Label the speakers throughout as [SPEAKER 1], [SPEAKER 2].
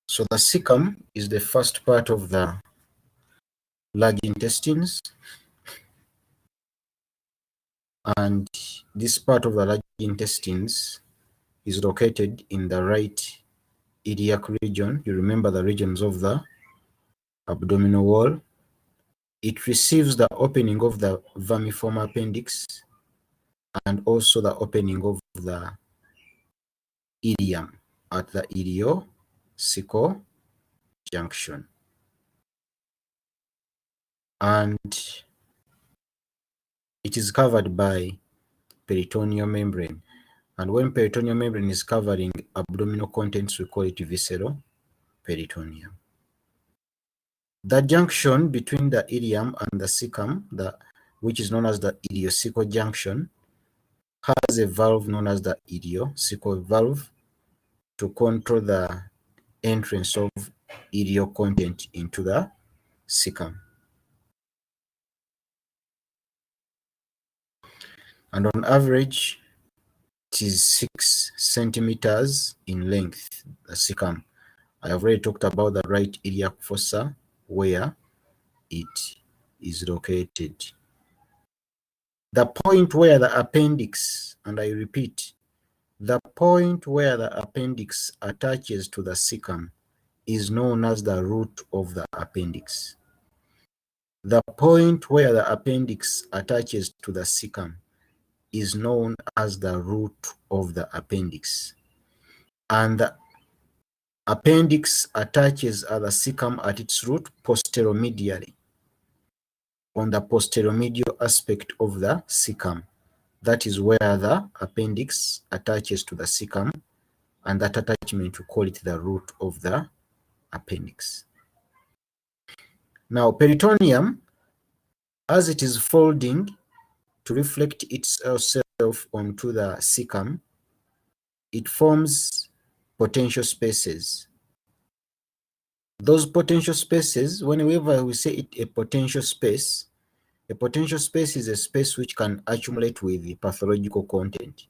[SPEAKER 1] So the cecum is the first part of the large intestines, and this part of the large intestines is located in the right iliac region. You remember the regions of the abdominal wall. It receives the opening of the vermiform appendix and also the opening of the ileum at the iliocecal junction. And it is covered by peritoneal membrane. And when peritoneal membrane is covering abdominal contents, we call it visceral peritoneum. The junction between the ileum and the cecum, which is known as the iliocecal junction, has a valve known as the iliocecal valve to control the entrance of ilio content into the cecum. And on average, it is 6 centimeters in length, the cecum. I have already talked about the right iliac fossa where it is located. The point where the appendix, and I repeat, the point where the appendix attaches to the cecum is known as the root of the appendix. The point where the appendix attaches to the cecum is known as the root of the appendix. And the appendix attaches at the cecum at its root posteromedially on the posteromedial aspect of the cecum. That is where the appendix attaches to the cecum, and that attachment we call it the root of the appendix. Now, peritoneum, as it is folding to reflect itself onto the cecum, it forms potential spaces. Those potential spaces, whenever we say it a potential space is a space which can accumulate with the pathological content.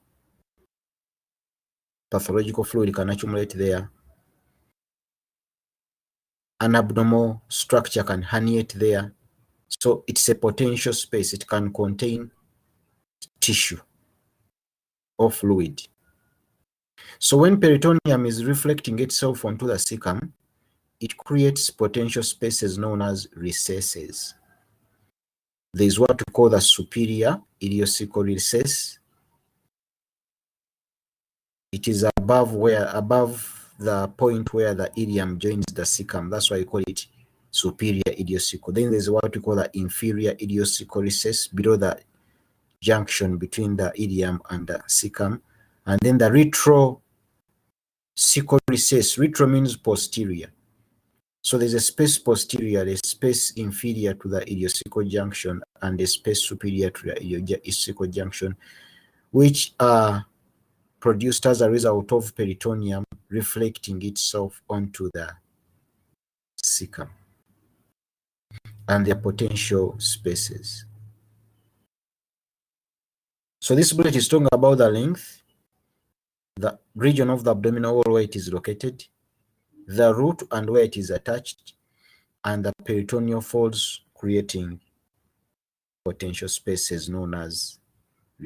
[SPEAKER 1] Pathological fluid can accumulate there. An abnormal structure can herniate there. So it's a potential space. It can contain tissue or fluid. So when peritoneum is reflecting itself onto the cecum, it creates potential spaces known as recesses. There is what we call the superior iliocecal recess. It is above the point where the ileum joins the cecum. That's why we call it superior iliocecal. Then there's what we call the inferior iliocecal recess below the junction between the ileum and the cecum. And then the retrocecal recess. Retro means posterior. So there's a space posterior, a space inferior to the iliocecal junction, and a space superior to the iliocecal junction, which are produced as a result of peritoneum reflecting itself onto the cecum and their potential spaces. So this bullet is talking about the length, the region of the abdominal wall where it is located, the root and where it is attached, and the peritoneal folds creating potential spaces known as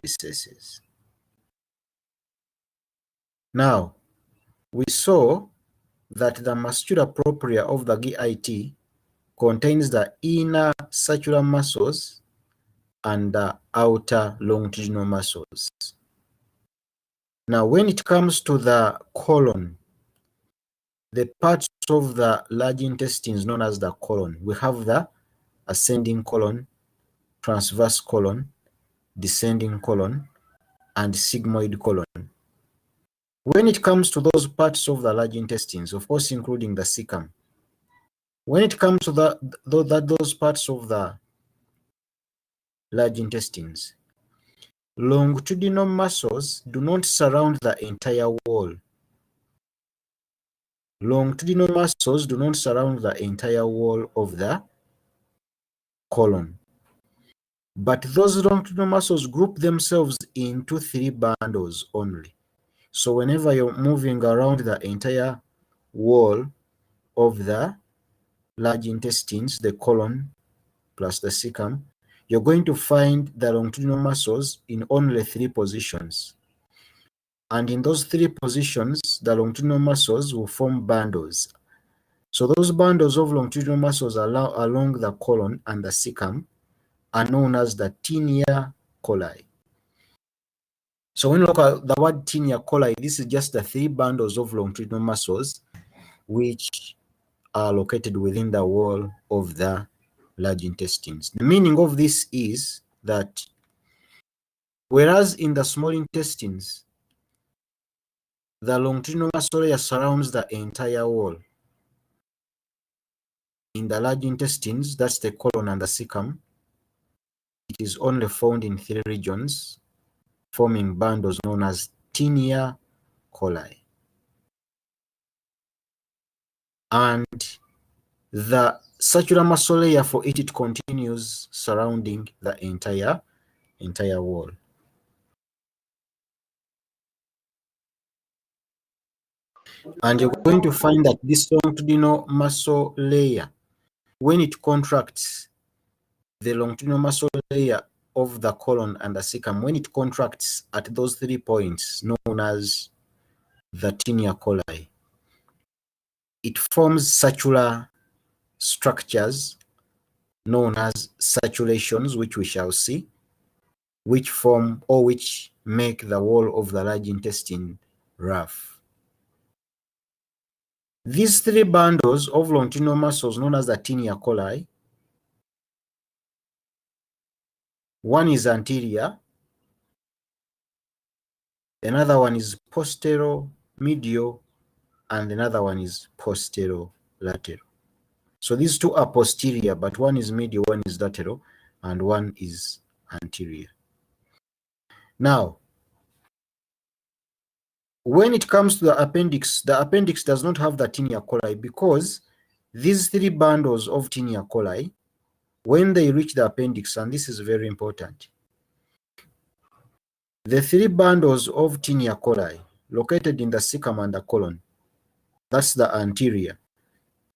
[SPEAKER 1] recesses. Now, we saw that the muscula propria of the GIT contains the inner circular muscles and the outer longitudinal muscles. Now, when it comes to the colon, the parts of the large intestines known as the colon, we have the ascending colon, transverse colon, descending colon, and sigmoid colon. When it comes to those parts of the large intestines, of course, including the cecum, when it comes to those parts of the large intestines, longitudinal muscles do not surround the entire wall. Longitudinal muscles do not surround the entire wall of the colon. But those longitudinal muscles group themselves into 3 bundles only. So whenever you're moving around the entire wall, of the large intestines, the colon plus the cecum, you're going to find the longitudinal muscles in only 3 positions. And in those 3 positions, the longitudinal muscles will form bundles. So those bundles of longitudinal muscles along the colon and the cecum are known as the tinea coli. So when you look at the word tinea coli, this is just the 3 bundles of longitudinal muscles which are located within the wall of the large intestines. The meaning of this is that whereas in the small intestines, the longitudinal muscle layer surrounds the entire wall, in the large intestines, that's the colon and the cecum, it is only found in 3 regions, forming bundles known as tinea coli. And the circular muscle layer for it continues surrounding the entire wall. And you're going to find that this longitudinal muscle layer, when it contracts, the longitudinal muscle layer of the colon and the cecum, when it contracts at those 3 points known as the tinea coli, it forms circular structures known as circulations, which we shall see, which form or which make the wall of the large intestine rough. These 3 bundles of longitudinal muscles known as the tinea coli, one is anterior, another one is posteromedial, and another one is posterolateral. So these 2 are posterior, but one is medial, one is lateral, and one is anterior. Now, when it comes to the appendix does not have the tinea coli because these 3 bundles of tinea coli, when they reach the appendix, and this is very important, the 3 bundles of tinea coli located in the cecum and the colon, that's the anterior,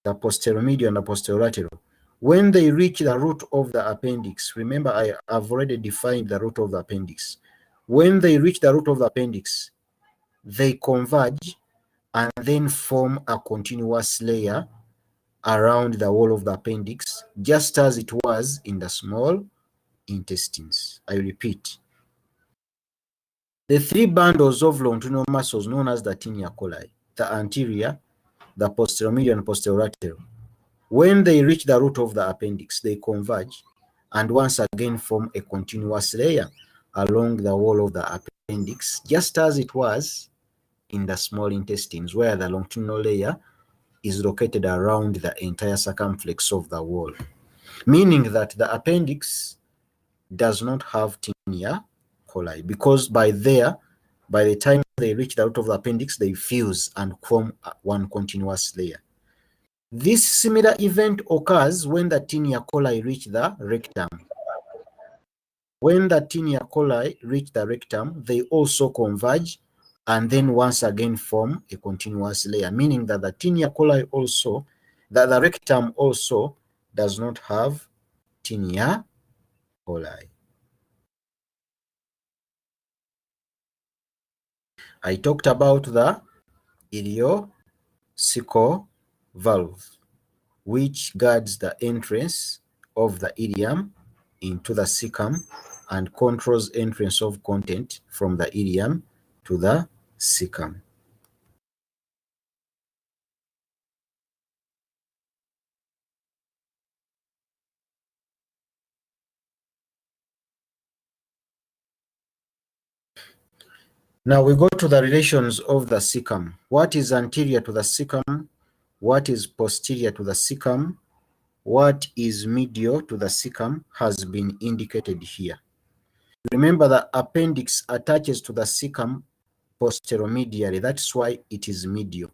[SPEAKER 1] the posteromedial and the posterolateral, when they reach the root of the appendix, remember I have already defined the root of the appendix. When they reach the root of the appendix, they converge and then form a continuous layer around the wall of the appendix, just as it was in the small intestines. I repeat, the 3 bundles of longitudinal muscles known as the tinea coli, the anterior, the posteromedial and posterolateral, when they reach the root of the appendix, they converge and once again form a continuous layer along the wall of the appendix, just as it was in the small intestines, where the longitudinal layer is located around the entire circumference of the wall, meaning that the appendix does not have tinea coli because by the time they reach the root of the appendix, they fuse and form one continuous layer. This similar event occurs when the tinea coli reach the rectum. When the tinea coli reach the rectum, they also converge and then once again form a continuous layer, meaning that the tinea coli also, that the rectum also does not have tinea coli. I talked about the ileocecal valve, which guards the entrance of the ileum into the cecum and controls entrance of content from the ileum to the cecum. Now we go to the relations of the cecum. What is anterior to the cecum? What is posterior to the cecum? What is medial to the cecum has been indicated here. Remember, the appendix attaches to the cecum posteromedially. That's why it is medial.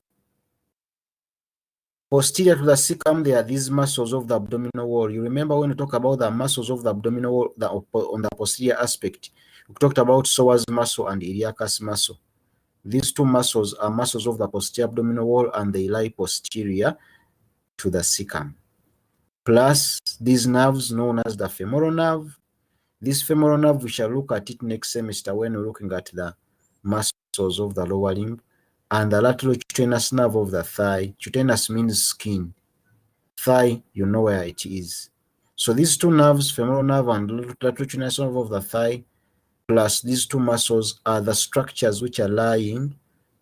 [SPEAKER 1] Posterior to the cecum, there are these muscles of the abdominal wall. You remember when we talk about the muscles of the abdominal wall, on the posterior aspect, we talked about psoas muscle and iliacus muscle. These 2 muscles are muscles of the posterior abdominal wall and they lie posterior to the caecum, plus these nerves known as the femoral nerve. This femoral nerve, we shall look at it next semester when we're looking at the muscles of the lower limb, and the laterocutaneous nerve of the thigh. Cutaneous means skin. Thigh, you know where it is. So these two nerves, femoral nerve and laterocutaneous nerve of the thigh, plus these two muscles are the structures which are lying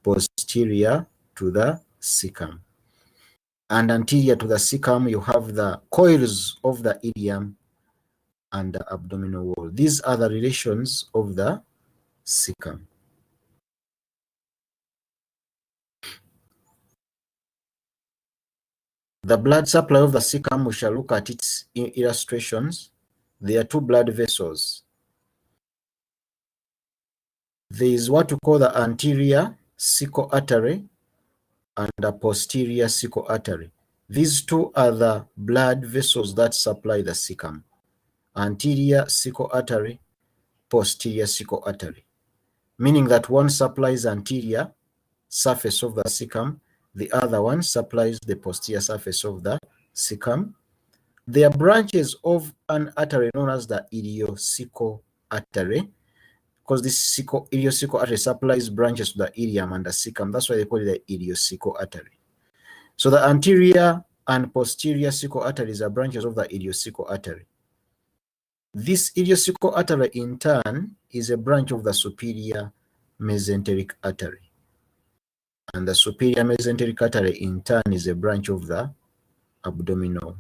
[SPEAKER 1] posterior to the caecum. And anterior to the caecum, you have the coils of the ileum and the abdominal wall. These are the relations of the caecum. The blood supply of the caecum, we shall look at its illustrations. There are two blood vessels. There is what we call the anterior caecal artery and the posterior caecal artery. These two are the blood vessels that supply the caecum. Anterior caecal artery, posterior caecal artery. Meaning that one supplies anterior surface of the caecum, the other one supplies the posterior surface of the caecum. They are branches of an artery known as the iliocecal artery, because this iliocecal artery supplies branches to the ileum and the caecum. That's why they call it the iliocecal artery. So the anterior and posterior caecal arteries are branches of the iliocecal artery. This iliocecal artery, in turn, is a branch of the superior mesenteric artery. And the superior mesenteric artery, in turn, is a branch of the abdominal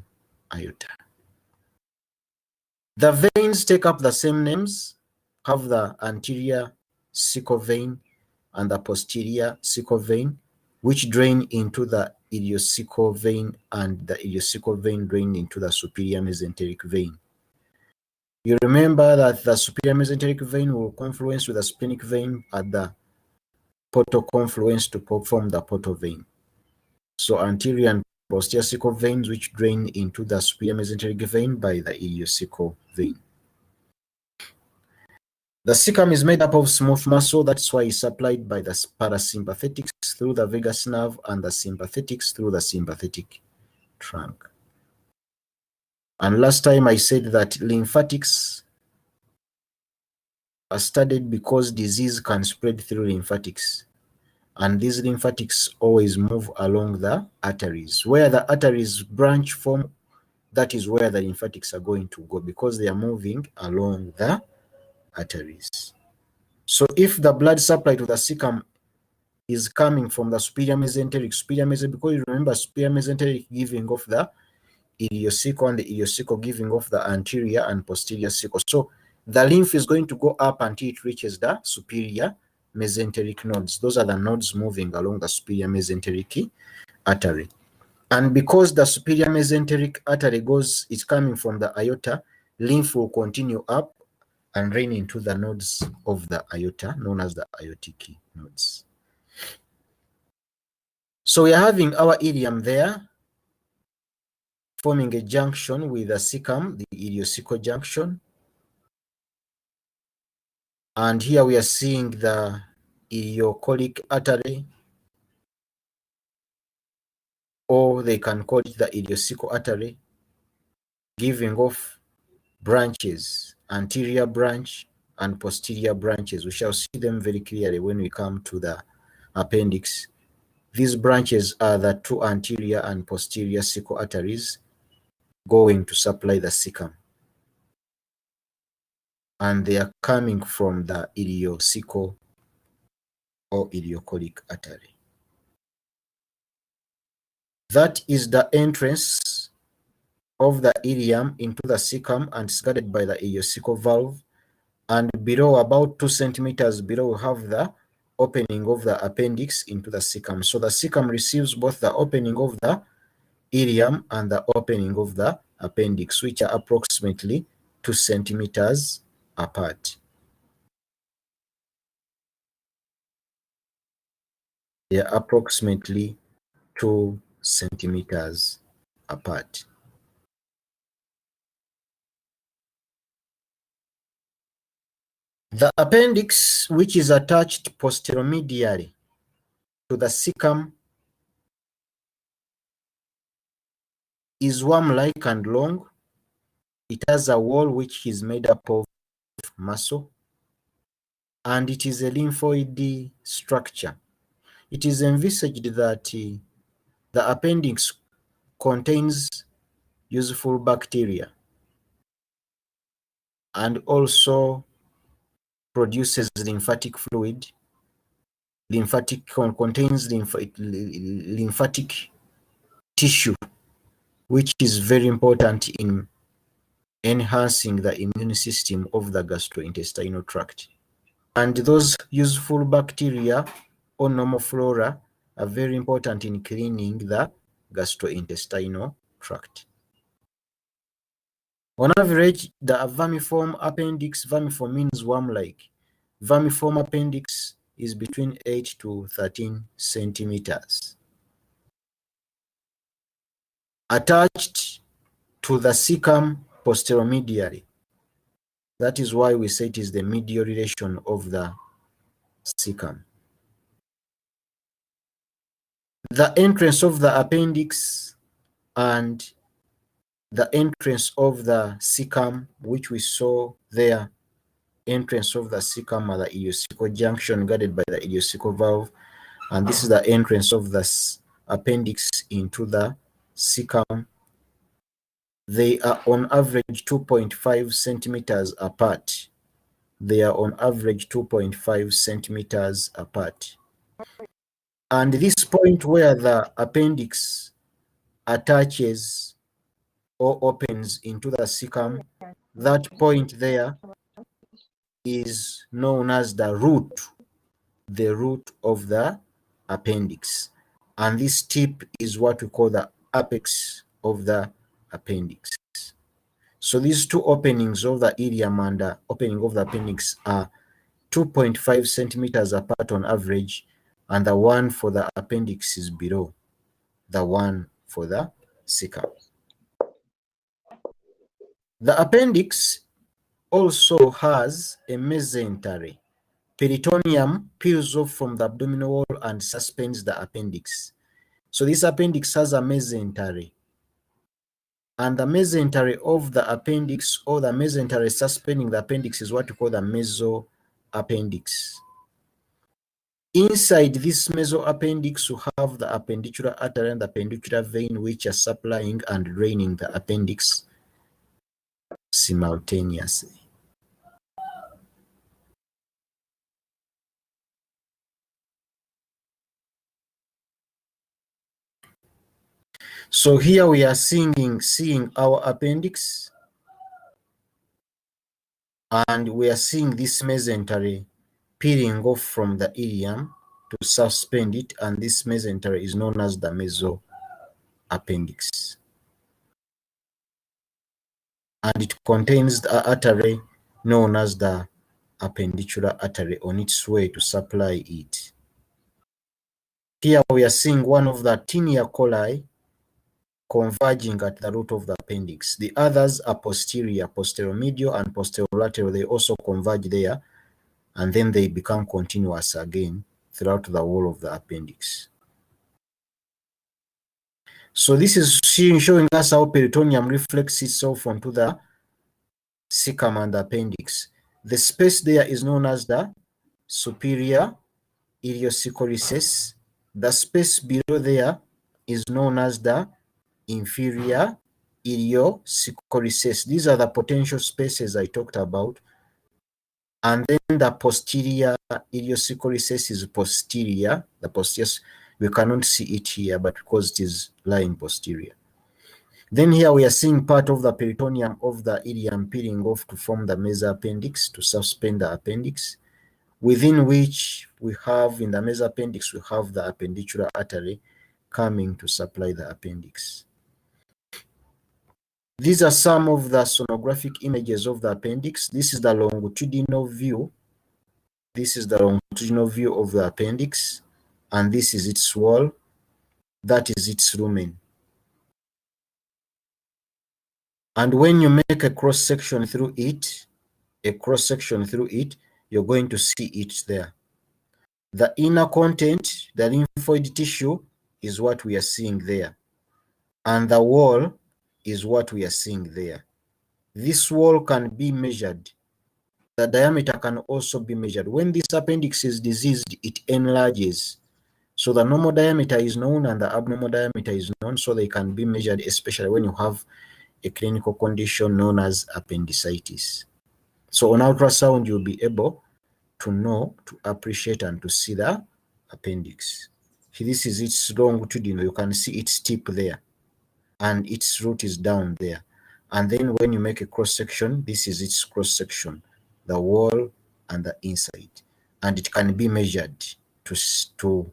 [SPEAKER 1] aorta. The veins take up the same names, have the anterior caecal vein and the posterior caecal vein, which drain into the iliocecal vein, and the iliocecal vein drain into the superior mesenteric vein. You remember that the superior mesenteric vein will confluence with the splenic vein at the portal confluence to form the portal vein. So anterior and posterior caecal veins, which drain into the superior mesenteric vein by the iliocecal vein. The caecum is made up of smooth muscle. That's why it's supplied by the parasympathetics through the vagus nerve and the sympathetics through the sympathetic trunk. And last time I said that lymphatics are studied because disease can spread through lymphatics. And these lymphatics always move along the arteries. Where the arteries branch from, that is where the lymphatics are going to go, because they are moving along the arteries. So if the blood supply to the caecum is coming from the superior mesenteric, because you remember superior mesenteric giving off the iliocecal and the iliocecal giving off the anterior and posterior caecal. So the lymph is going to go up until it reaches the superior mesenteric nodes. Those are the nodes moving along the superior mesenteric artery. And because the superior mesenteric artery is coming from the aorta, lymph will continue up and drain into the nodes of the aorta, known as the aortic nodes. So we are having our ileum there, forming a junction with the caecum, the iliocecal junction. And here we are seeing the iliocolic artery, or they can call it the iliocecal artery, giving off branches, anterior branch and posterior branches. We shall see them very clearly when we come to the appendix. These branches are the two anterior and posterior caecal arteries going to supply the caecum. And they are coming from the iliocecal or iliocolic artery. That is the entrance of the ileum into the caecum, and is guarded by the iliocecal valve. And below, about 2 centimeters below, we have the opening of the appendix into the caecum. So the caecum receives both the opening of the ileum and the opening of the appendix, which are approximately 2 centimeters apart. They are approximately 2 centimeters apart. The appendix, which is attached posteromedially to the caecum, is worm-like and long. It has a wall which is made up of muscle, and it is a lymphoid structure. It is envisaged that the appendix contains useful bacteria and also produces lymphatic fluid. Contains lymphatic tissue, which is very important in enhancing the immune system of the gastrointestinal tract. And those useful bacteria or normal flora are very important in cleaning the gastrointestinal tract. On average, the vermiform appendix, vermiform means worm-like, vermiform appendix is between 8 to 13 centimeters. Attached to the caecum posteromedially. That is why we say it is the medial relation of the caecum. The entrance of the appendix and the entrance of the caecum, which we saw there, entrance of the caecum are the ileocecal junction guarded by the ileocecal valve, and this is the entrance of the appendix into the caecum. They are on average 2.5 centimeters apart. They are on average 2.5 centimeters apart. And this point where the appendix attaches or opens into the caecum, that point there is known as the root of the appendix. And this tip is what we call the apex of the appendix. So these two openings of the ileum and the opening of the appendix are 2.5 centimeters apart on average, and the one for the appendix is below the one for the caecum. The appendix also has a mesentery. Peritoneum peels off from the abdominal wall and suspends the appendix. So this appendix has a mesentery. And the mesentery of the appendix, or the mesentery suspending the appendix, is what we call the mesoappendix. Inside this mesoappendix, we have the appendicular artery and the appendicular vein, which are supplying and draining the appendix simultaneously. So here we are seeing our appendix, and we are seeing this mesentery peeling off from the ileum to suspend it, and this mesentery is known as the mesoappendix. And it contains the artery known as the appendicular artery on its way to supply it. Here we are seeing one of the tinea coli converging at the root of the appendix. The others are posterior, posteromedial and posterolateral. They also converge there, and then they become continuous again throughout the wall of the appendix. So this is showing us how peritoneum reflects itself onto the caecum and the appendix. The space there is known as the superior ileocecal recess. The space below there is known as the inferior ileocecal recess. These are the potential spaces I talked about. And then the posterior ileocecal recess is posterior. The posterior, we cannot see it here, but because it is lying posterior. Then here we are seeing part of the peritoneum of the ileum peeling off to form the mesoappendix to suspend the appendix, within which we have, in the mesoappendix, we have the appendicular artery coming to supply the appendix. These are some of the sonographic images of the appendix. This is the longitudinal view. This is the longitudinal view of the appendix, and this is its wall. That is its lumen. And when you make a cross section through it, you're going to see it there. The inner content, the lymphoid tissue, is what we are seeing there. And the wall is what we are seeing there. This wall can be measured. The diameter can also be measured. When this appendix is diseased, it enlarges. So the normal diameter is known and the abnormal diameter is known, so they can be measured, especially when you have a clinical condition known as appendicitis. So on ultrasound, you'll be able to know, to appreciate, and to see the appendix. This is its longitudinal. You can see its tip there, and its root is down there. And then when you make a cross section, this is its cross section, the wall and the inside, and it can be measured to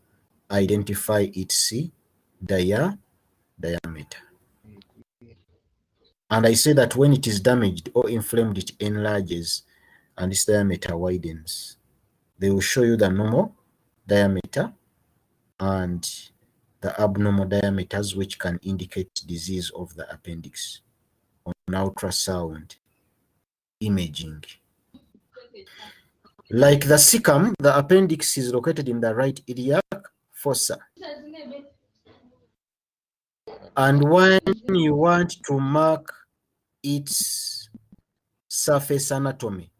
[SPEAKER 1] identify its diameter. And I say that when it is damaged or inflamed, it enlarges and its diameter widens. They will show you the normal diameter and the abnormal diameters, which can indicate disease of the appendix on ultrasound imaging. Like the cecum, the appendix is located in the right iliac fossa. And when you want to mark its surface anatomy,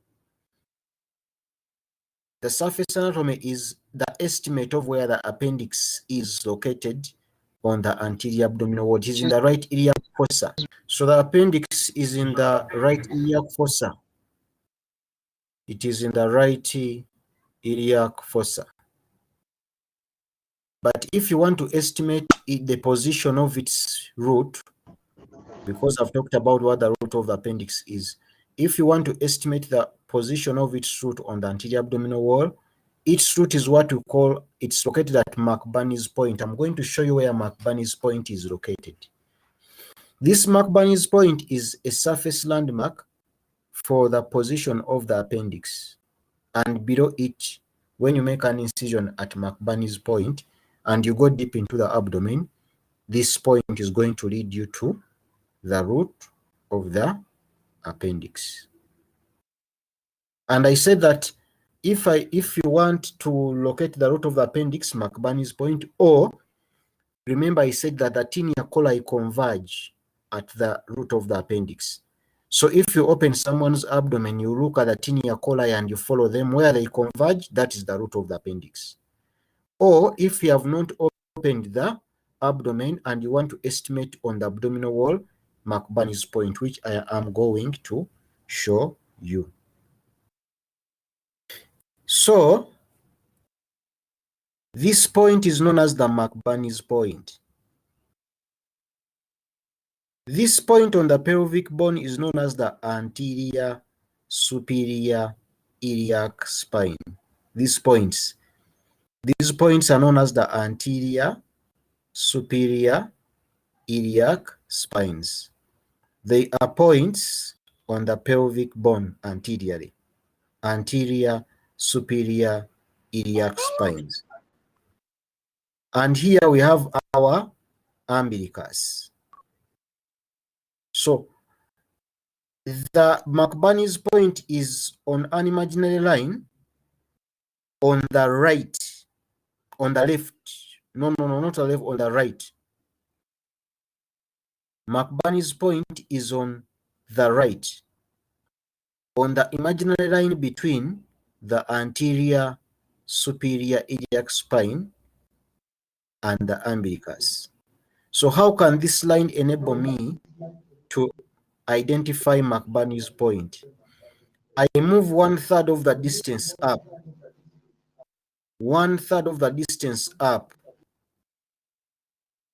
[SPEAKER 1] the surface anatomy is the estimate of where the appendix is located on the anterior abdominal wall. It is in the right iliac fossa. So the appendix is in the right iliac fossa. It is in the right iliac fossa. But if you want to estimate the position of its root, because I've talked about what the root of the appendix is, if you want to estimate the position of its root on the anterior abdominal wall, its root is what we call, it's located at McBurney's point. I'm going to show you where McBurney's point is located. This McBurney's point is a surface landmark for the position of the appendix. And below it, when you make an incision at McBurney's point and you go deep into the abdomen, this point is going to lead you to the root of the appendix. And I said that if you want to locate the root of the appendix, McBurney's point, or remember I said that the tinea coli converge at the root of the appendix. So if you open someone's abdomen, you look at the tinea coli and you follow them where they converge, that is the root of the appendix. Or if you have not opened the abdomen and you want to estimate on the abdominal wall, McBurney's point, which I am going to show you. So this point is known as the McBurney's point. This point on the pelvic bone is known as the anterior superior iliac spine. These points are known as the anterior superior iliac spines. They are points on the pelvic bone anteriorly, anterior superior iliac spines. And here we have our umbilicus. So the McBurney's point is on an imaginary line on the right, on the left. No, not the left, on the right. McBurney's point is on the right, on the imaginary line between the anterior superior iliac spine and the umbilicus. So how can this line enable me to identify McBurney's point? I move 1/3 of the distance up. 1/3 of the distance up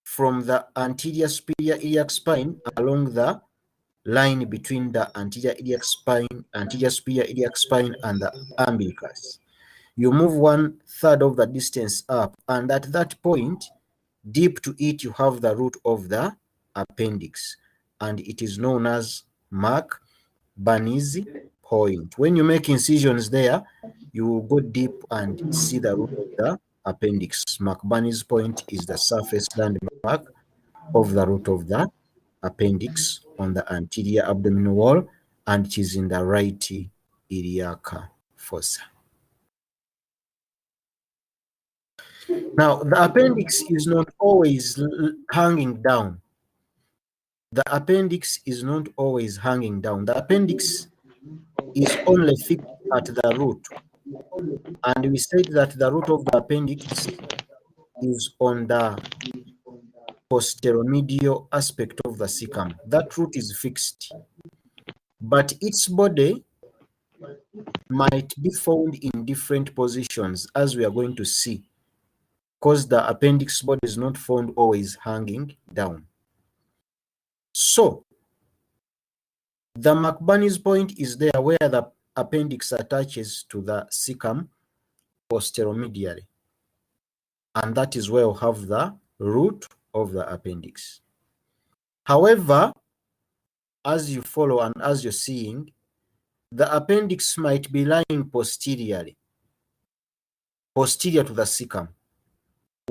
[SPEAKER 1] from the anterior superior iliac spine along the line between the anterior superior iliac spine and the umbilicus. You move 1/3 of the distance up, and at that point, deep to it, you have the root of the appendix, and it is known as McBurney's point. When you make incisions there, you will go deep and see the root of the appendix. McBurney's point is the surface landmark of the root of the appendix on the anterior abdominal wall, and it is in the right iliac fossa. Now, the appendix is not always hanging down. the appendix is not always hanging down. The appendix is only fixed at the root. And we said that the root of the appendix is on the posteromedial aspect of the cecum. That root is fixed, but its body might be found in different positions, as we are going to see, because the appendix body is not found always hanging down. So the McBurney's point is there where the appendix attaches to the cecum posteromedially, and that is where we have the root of the appendix. However, as you follow and as you're seeing, the appendix might be lying posteriorly, posterior to the cecum.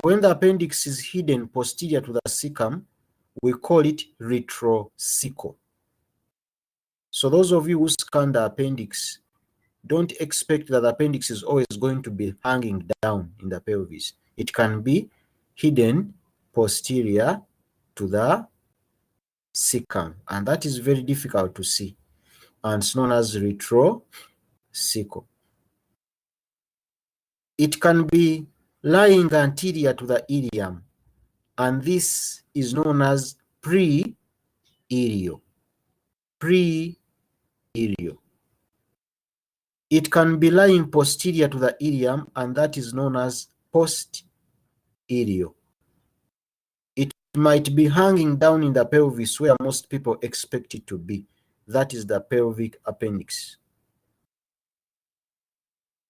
[SPEAKER 1] When the appendix is hidden posterior to the cecum, we call it retrocecal. So those of you who scan the appendix, don't expect that the appendix is always going to be hanging down in the pelvis. It can be hidden posterior to the cecum, and that is very difficult to see, and it's known as retrocecal. It can be lying anterior to the ilium, and this is known as pre-ilio. Pre-ilio. It can be lying posterior to the ilium, and that is known as post-ilio. It might be hanging down in the pelvis where most people expect it to be. That is the pelvic appendix.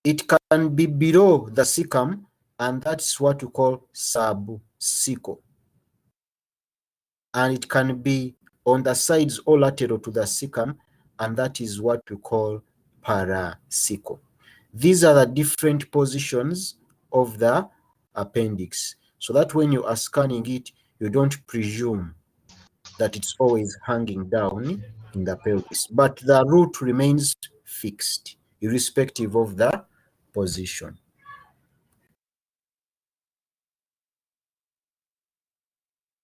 [SPEAKER 1] It can be below the cecum, and that's what we call subcecal. And it can be on the sides or lateral to the cecum, and that is what we call paracecal. These are the different positions of the appendix, so that when you are scanning it, you don't presume that it's always hanging down in the pelvis, but the root remains fixed, irrespective of the position.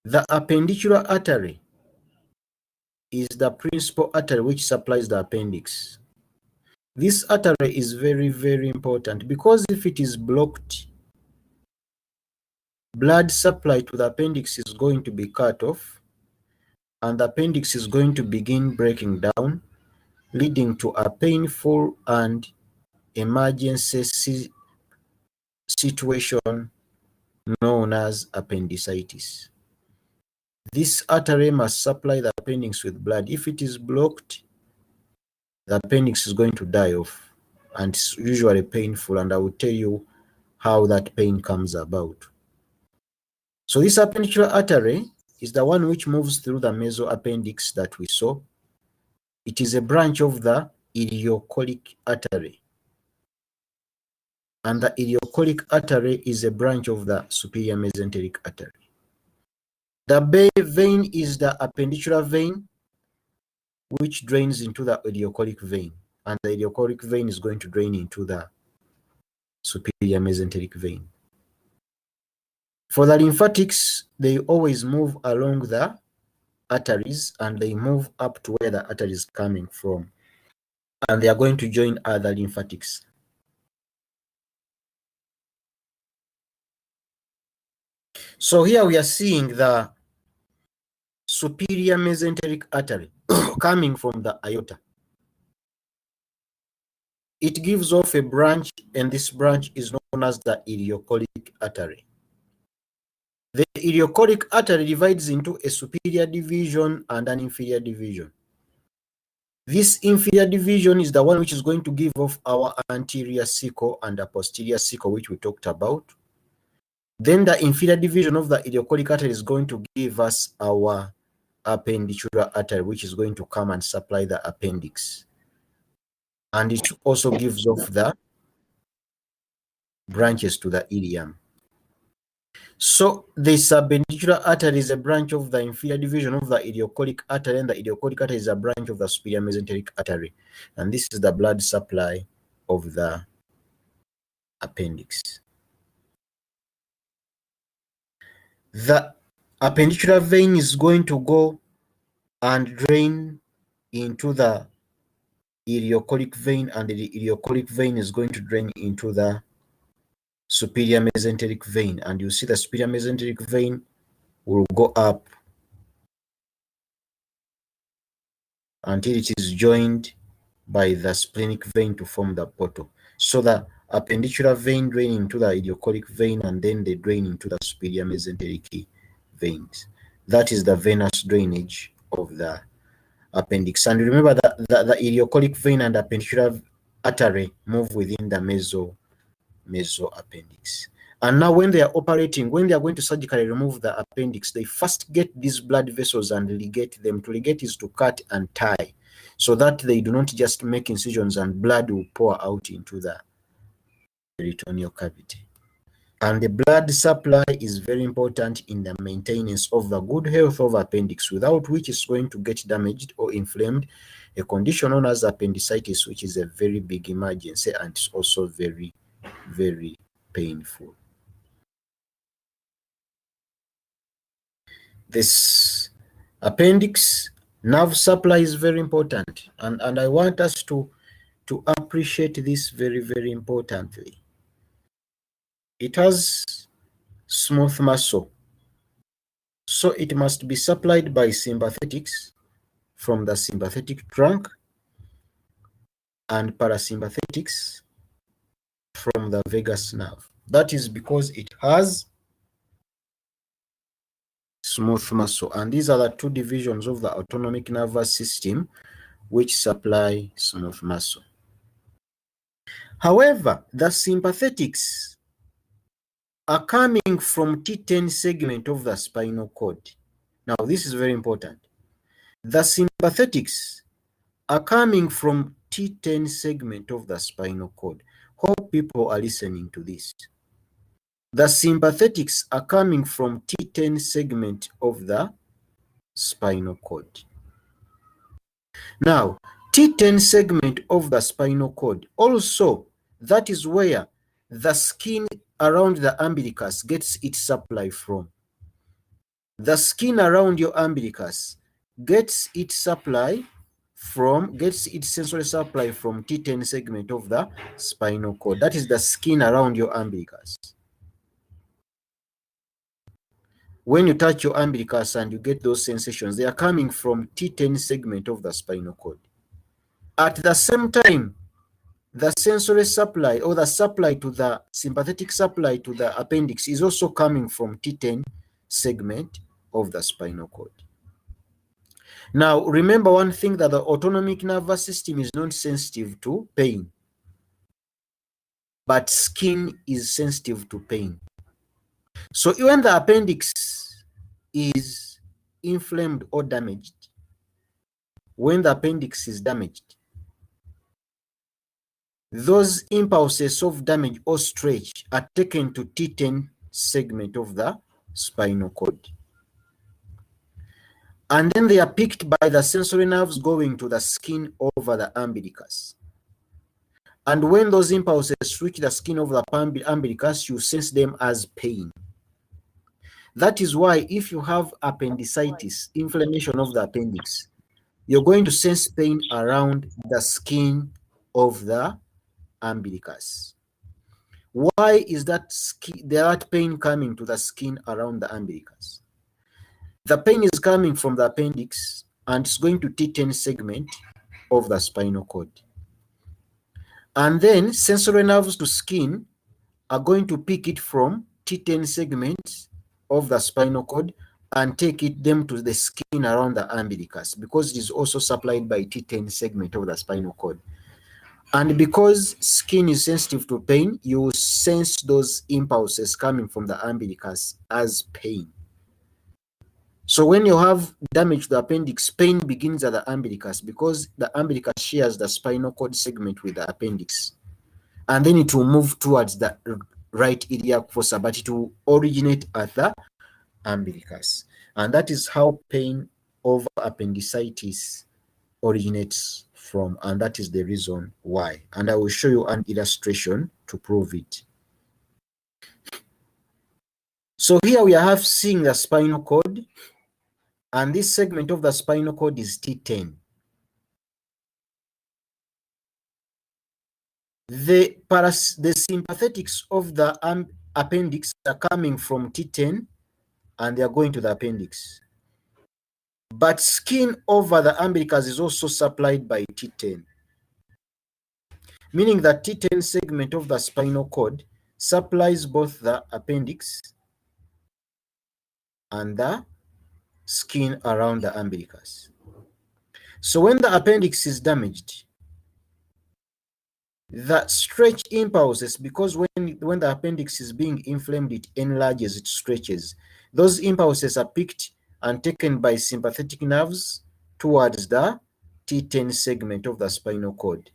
[SPEAKER 1] The appendicular artery is the principal artery which supplies the appendix. This artery is very, very important, because if it is blocked, blood supply to the appendix is going to be cut off, and the appendix is going to begin breaking down, leading to a painful and emergency situation known as appendicitis. This artery must supply the appendix with blood. If it is blocked, the appendix is going to die off, and it's usually painful, and I will tell you how that pain comes about. So this appendicular artery is the one which moves through the mesoappendix that we saw. It is a branch of the ileocholic artery, and the ileocholic artery is a branch of the superior mesenteric artery. The vein is the appendicular vein, which drains into the ileocholic vein, and the ileocholic vein is going to drain into the superior mesenteric vein. For the lymphatics, they always move along the arteries, and they move up to where the artery is coming from, and they are going to join other lymphatics. So here we are seeing the superior mesenteric artery coming from the aorta. It gives off a branch, and this branch is known as the ileocholic artery. The ileocholic artery divides into a superior division and an inferior division. This inferior division is the one which is going to give off our anterior cecal and a posterior cecal, which we talked about. Then the inferior division of the ileocholic artery is going to give us our appendicular artery, which is going to come and supply the appendix. And it also gives off the branches to the ilium. So the appendicular artery is a branch of the inferior division of the ileocholic artery, and the ileocholic artery is a branch of the superior mesenteric artery. And this is the blood supply of the appendix. The appendicular vein is going to go and drain into the ileochoric vein, and the ileochoric vein is going to drain into the superior mesenteric vein, and you see the superior mesenteric vein will go up until it is joined by the splenic vein to form the portal. So the appendicular vein drain into the ileochoric vein, and then they drain into the superior mesenteric veins. That is the venous drainage of the appendix. And remember that the ileochoric vein and appendicular artery move within the mesoappendix. And now when they are operating, when they are going to surgically remove the appendix, they first get these blood vessels and ligate them. To ligate is to cut and tie, so that they do not just make incisions and blood will pour out into the peritoneal cavity. And the blood supply is very important in the maintenance of the good health of appendix, without which it's going to get damaged or inflamed, a condition known as appendicitis, which is a very big emergency and it's also very, very painful. This appendix nerve supply is very important, and I want us to appreciate this very, very importantly. It has smooth muscle, so it must be supplied by sympathetics from the sympathetic trunk and parasympathetics from the vagus nerve. That is because it has smooth muscle, and these are the two divisions of the autonomic nervous system which supply smooth muscle. However, the sympathetics are coming from T10 segment of the spinal cord. Now, this is very important. The sympathetics are coming from T10 segment of the spinal cord. Hope people are listening to this. The sympathetics are coming from T10 segment of the spinal cord. Now, T10 segment of the spinal cord, also, that is where the skin around the umbilicus gets its supply from. The skin around your umbilicus gets its sensory supply from T10 segment of the spinal cord. That is the skin around your umbilicus. When you touch your umbilicus and you get those sensations, they are coming from T10 segment of the spinal cord. At the same time, the sensory supply, or the supply to the sympathetic supply to the appendix, is also coming from T10 segment of the spinal cord. Now, remember one thing, that the autonomic nervous system is not sensitive to pain, but skin is sensitive to pain. So when the appendix is inflamed or damaged, when the appendix is damaged, those impulses of damage or stretch are taken to T10 segment of the spinal cord. And then they are picked by the sensory nerves going to the skin over the umbilicus. And when those impulses reach the skin of the umbilicus, you sense them as pain. That is why if you have appendicitis, inflammation of the appendix, you're going to sense pain around the skin of the umbilicus. Why is that pain coming to the skin around the umbilicus? The pain is coming from the appendix and it's going to T10 segment of the spinal cord. And then sensory nerves to skin are going to pick it from T10 segments of the spinal cord and take them to the skin around the umbilicus, because it is also supplied by T10 segment of the spinal cord. And because skin is sensitive to pain, you will sense those impulses coming from the umbilicus as pain. So when you have damage to the appendix, pain begins at the umbilicus, because the umbilicus shares the spinal cord segment with the appendix. And then it will move towards the right iliac fossa, but it will originate at the umbilicus. And that is how pain of appendicitis originates from, and that is the reason why. And I will show you an illustration to prove it. So here we are seeing the spinal cord, And this segment of the spinal cord is T10. The sympathetics of the appendix are coming from T10 and they are going to the appendix. But skin over the umbilicus is also supplied by T10, meaning that T10 segment of the spinal cord supplies both the appendix and the skin around the umbilicus. So when the appendix is damaged, the stretch impulses, because when the appendix is being inflamed, it enlarges, it stretches. Those impulses are picked and taken by sympathetic nerves towards the T10 segment of the spinal cord.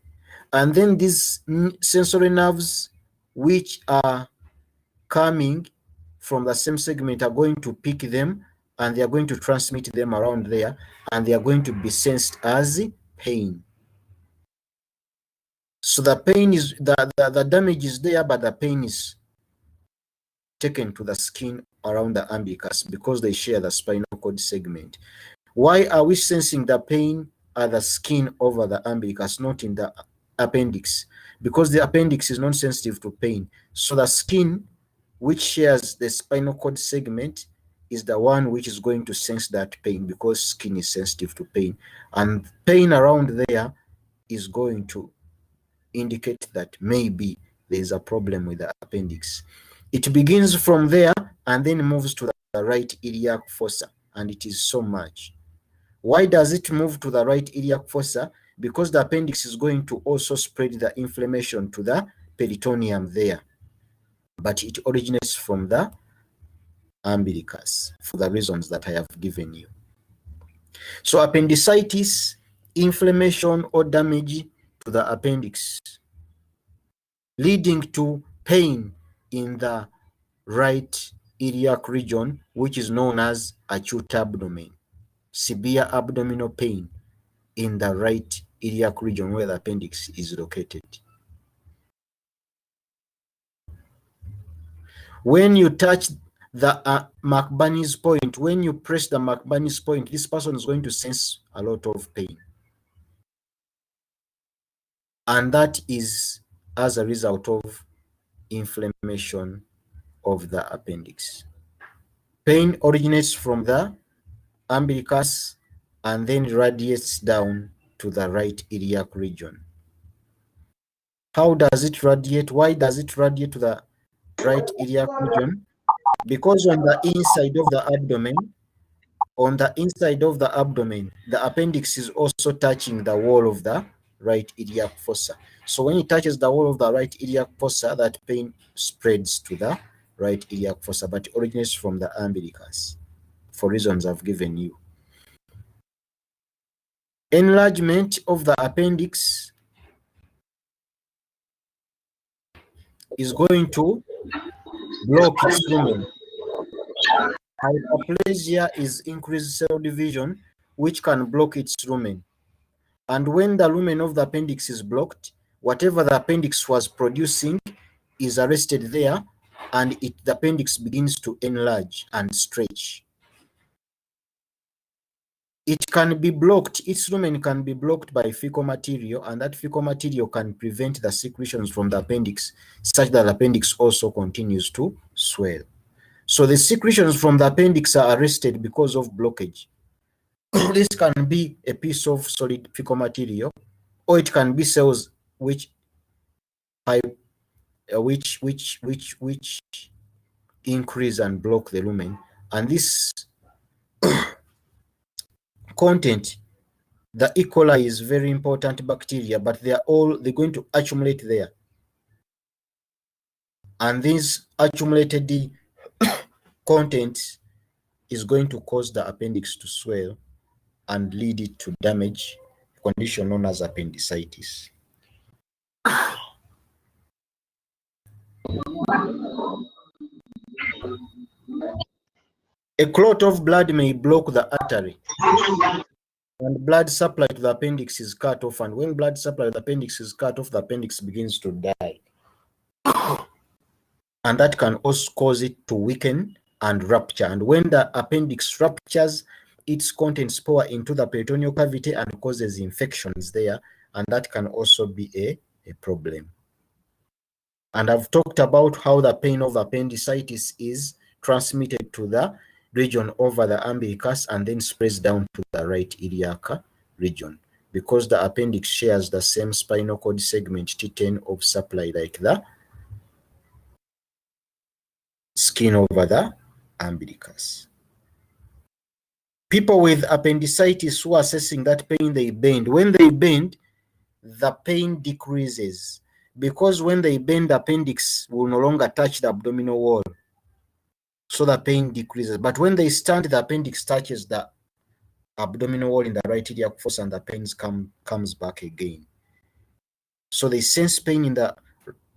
[SPEAKER 1] And then these sensory nerves, which are coming from the same segment, are going to pick them and they are going to transmit them around there, and they are going to be sensed as pain. So the pain is, the damage is there, but the pain is taken to the skin around the umbilicus because they share the spinal cord segment. Why are we sensing the pain at the skin over the umbilicus, not in the appendix? Because the appendix is not sensitive to pain. So the skin, which shares the spinal cord segment, is the one which is going to sense that pain, because skin is sensitive to pain. And pain around there is going to indicate that maybe there is a problem with the appendix. It begins from there and then moves to the right iliac fossa, and it is so much. Why does it move to the right iliac fossa? Because the appendix is going to also spread the inflammation to the peritoneum there, but it originates from the umbilicus for the reasons that I have given you. So appendicitis, inflammation or damage to the appendix, leading to pain in the right iliac region, which is known as acute abdomen, severe abdominal pain in the right iliac region where the appendix is located. When you touch the McBurney's point, when you press the McBurney's point, this person is going to sense a lot of pain. And that is as a result of inflammation of the appendix. Pain originates from the umbilicus and then radiates down to the right iliac region. How does it radiate? Why does it radiate to the right iliac region? Because on the inside of the abdomen, the appendix is also touching the wall of the right iliac fossa. So when it touches the wall of the right iliac fossa, that pain spreads to the right iliac fossa, but it originates from the umbilicus for reasons I've given you. Enlargement of the appendix is going to block its lumen. Hyperplasia is increased cell division, which can block its lumen. And when the lumen of the appendix is blocked, whatever the appendix was producing is arrested there, and the appendix begins to enlarge and stretch. It can be blocked, its lumen can be blocked by fecal material, and that fecal material can prevent the secretions from the appendix, such that the appendix also continues to swell. So the secretions from the appendix are arrested because of blockage. This can be a piece of solid fecal material, or it can be cells which increase and block the lumen. And this content, the E. coli, is very important bacteria, but they're going to accumulate there. And this accumulated content is going to cause the appendix to swell and lead it to damage, a condition known as appendicitis. A clot of blood may block the artery, and blood supply to the appendix is cut off. And when blood supply to the appendix is cut off, the appendix begins to die. And that can also cause it to weaken and rupture. And when the appendix ruptures, its contents pour into the peritoneal cavity and causes infections there, and that can also be a problem. And I've talked about how the pain of appendicitis is transmitted to the region over the umbilicus and then spreads down to the right iliac region, because the appendix shares the same spinal cord segment T10 of supply like the skin over the umbilicus. People with appendicitis who are assessing that pain, they bend. When they bend, the pain decreases, because when they bend, the appendix will no longer touch the abdominal wall, so the pain decreases. But when they stand, the appendix touches the abdominal wall in the right iliac fossa, and the pain comes back again. So they sense pain in the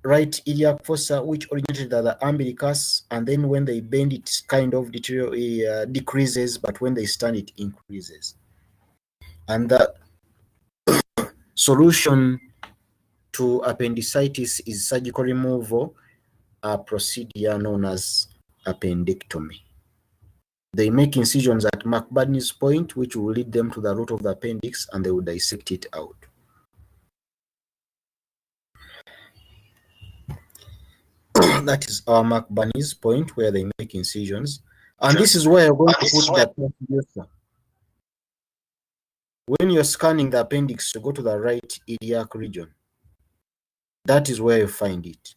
[SPEAKER 1] right iliac fossa, which originated at the umbilicus, and then when they bend, it kind of decreases, but when they stand, it increases. And the solution to appendicitis is surgical removal, a procedure known as appendectomy. They make incisions at McBurney's point, which will lead them to the root of the appendix, and they will dissect it out. That is our McBurney's point, where they make incisions. And this is where you're going to put the transducer. When you're scanning the appendix to go to the right iliac region, that is where you find it.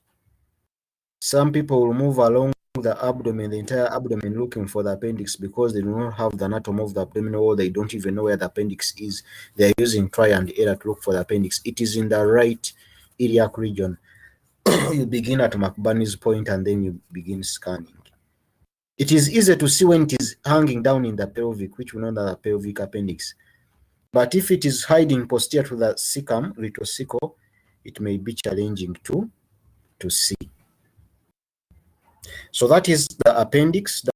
[SPEAKER 1] Some people will move along the abdomen, the entire abdomen, looking for the appendix because they do not have the anatomy of the abdominal wall. They don't even know where the appendix is. They're using try and error to look for the appendix. It is in the right iliac region. You begin at McBurney's point and then you begin scanning. It is easy to see when it is hanging down in the pelvic, which we know that the pelvic appendix. But if it is hiding posterior to the cecum, retrocecal, it may be challenging to see. So that is the appendix.